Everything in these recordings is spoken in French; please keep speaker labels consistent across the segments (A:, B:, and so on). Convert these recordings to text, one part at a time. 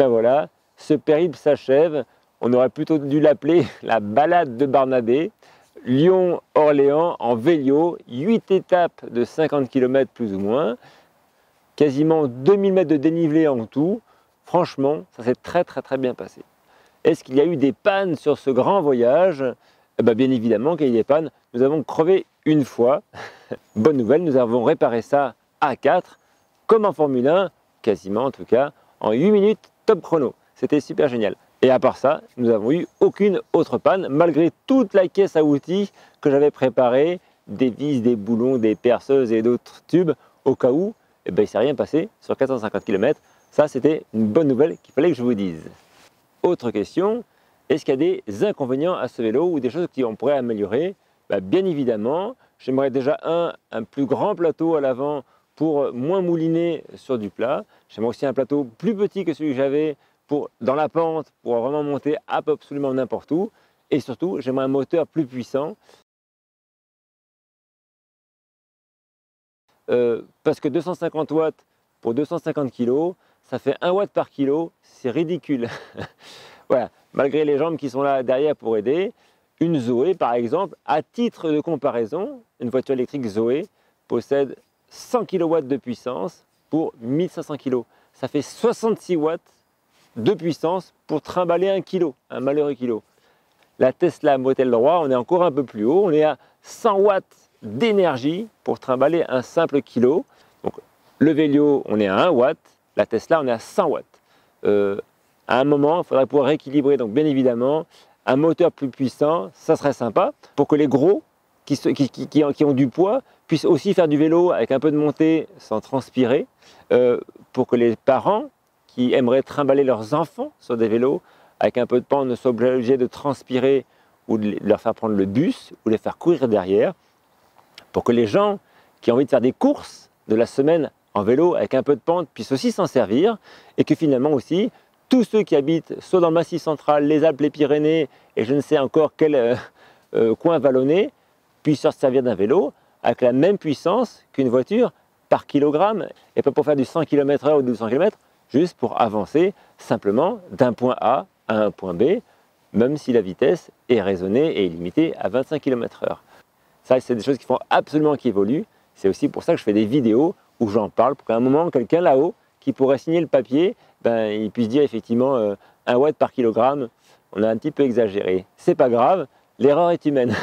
A: ben voilà, ce périple s'achève. On aurait plutôt dû l'appeler la balade de Barnabé. Lyon-Orléans en vélo, 8 étapes de 50 km plus ou moins, quasiment 2000 mètres de dénivelé en tout. Franchement, ça s'est très bien passé. Est-ce qu'il y a eu des pannes sur ce grand voyage? Eh bien évidemment qu'il y a eu des pannes. Nous avons crevé une fois. Bonne nouvelle, nous avons réparé ça à 4, comme en Formule 1, quasiment en tout cas, en 8 minutes top chrono. C'était super génial. Et à part ça, nous n'avons eu aucune autre panne, malgré toute la caisse à outils que j'avais préparée, des vis, des boulons, des perceuses et d'autres tubes, au cas où, eh ben, il ne s'est rien passé sur 450 km. Ça, c'était une bonne nouvelle qu'il fallait que je vous dise. Autre question, est-ce qu'il y a des inconvénients à ce vélo ou des choses qu'on pourrait améliorer? Bien évidemment, j'aimerais déjà un plus grand plateau à l'avant pour moins mouliner sur du plat. J'aimerais aussi un plateau plus petit que celui que j'avais dans la pente, pour vraiment monter absolument n'importe où. Et surtout, j'aimerais un moteur plus puissant. Parce que 250 watts pour 250 kg, ça fait 1 watt par kilo, c'est ridicule. Voilà, malgré les jambes qui sont là derrière pour aider, une Zoé par exemple, à titre de comparaison, une voiture électrique Zoé possède 100 kW de puissance pour 1500 kg. Ça fait 66 watts de puissance pour trimballer un kilo, un malheureux kilo. La Tesla Model 3, on est encore un peu plus haut, on est à 100 watts d'énergie pour trimballer un simple kilo. Donc, le vélo, on est à 1 watt, la Tesla, on est à 100 watts. À un moment, il faudrait pouvoir rééquilibrer, donc bien évidemment, un moteur plus puissant, ça serait sympa, pour que les gros qui ont du poids puissent aussi faire du vélo avec un peu de montée sans transpirer, pour que les parents qui aimeraient trimballer leurs enfants sur des vélos avec un peu de pente ne soient obligés de transpirer ou de leur faire prendre le bus ou les faire courir derrière, pour que les gens qui ont envie de faire des courses de la semaine en vélo avec un peu de pente puissent aussi s'en servir, et que finalement aussi tous ceux qui habitent soit dans le Massif central, les Alpes, les Pyrénées et je ne sais encore quel coin vallonné puissent se servir d'un vélo avec la même puissance qu'une voiture par kilogramme, et pas pour faire du 100 km/h ou du 200 km, juste pour avancer simplement d'un point A à un point B, même si la vitesse est raisonnée et limitée à 25 km/h. Ça, c'est des choses qui font absolument qui évoluent. C'est aussi pour ça que je fais des vidéos où j'en parle, pour qu'à un moment, quelqu'un là-haut qui pourrait signer le papier, il puisse dire effectivement 1 watt par kilogramme, on a un petit peu exagéré. C'est pas grave, l'erreur est humaine.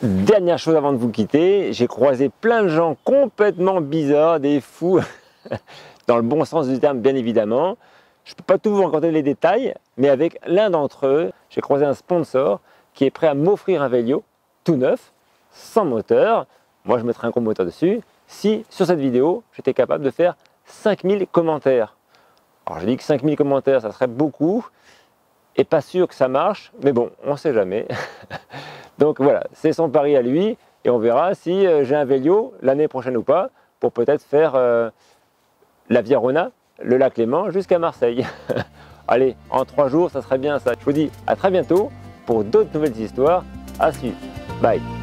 A: Dernière chose avant de vous quitter, j'ai croisé plein de gens complètement bizarres, des fous, dans le bon sens du terme bien évidemment. Je ne peux pas tout vous raconter les détails, mais avec l'un d'entre eux, j'ai croisé un sponsor qui est prêt à m'offrir un vélo tout neuf, sans moteur. Moi je mettrai un gros moteur dessus, si sur cette vidéo j'étais capable de faire 5000 commentaires. Alors je dis que 5000 commentaires ça serait beaucoup, et pas sûr que ça marche, mais bon, on ne sait jamais. Donc voilà, c'est son pari à lui, et on verra si j'ai un vélo l'année prochaine ou pas, pour peut-être faire la Via Rona, le lac Léman, jusqu'à Marseille. Allez, en 3 jours, ça serait bien ça. Je vous dis à très bientôt pour d'autres nouvelles histoires à suivre. Bye.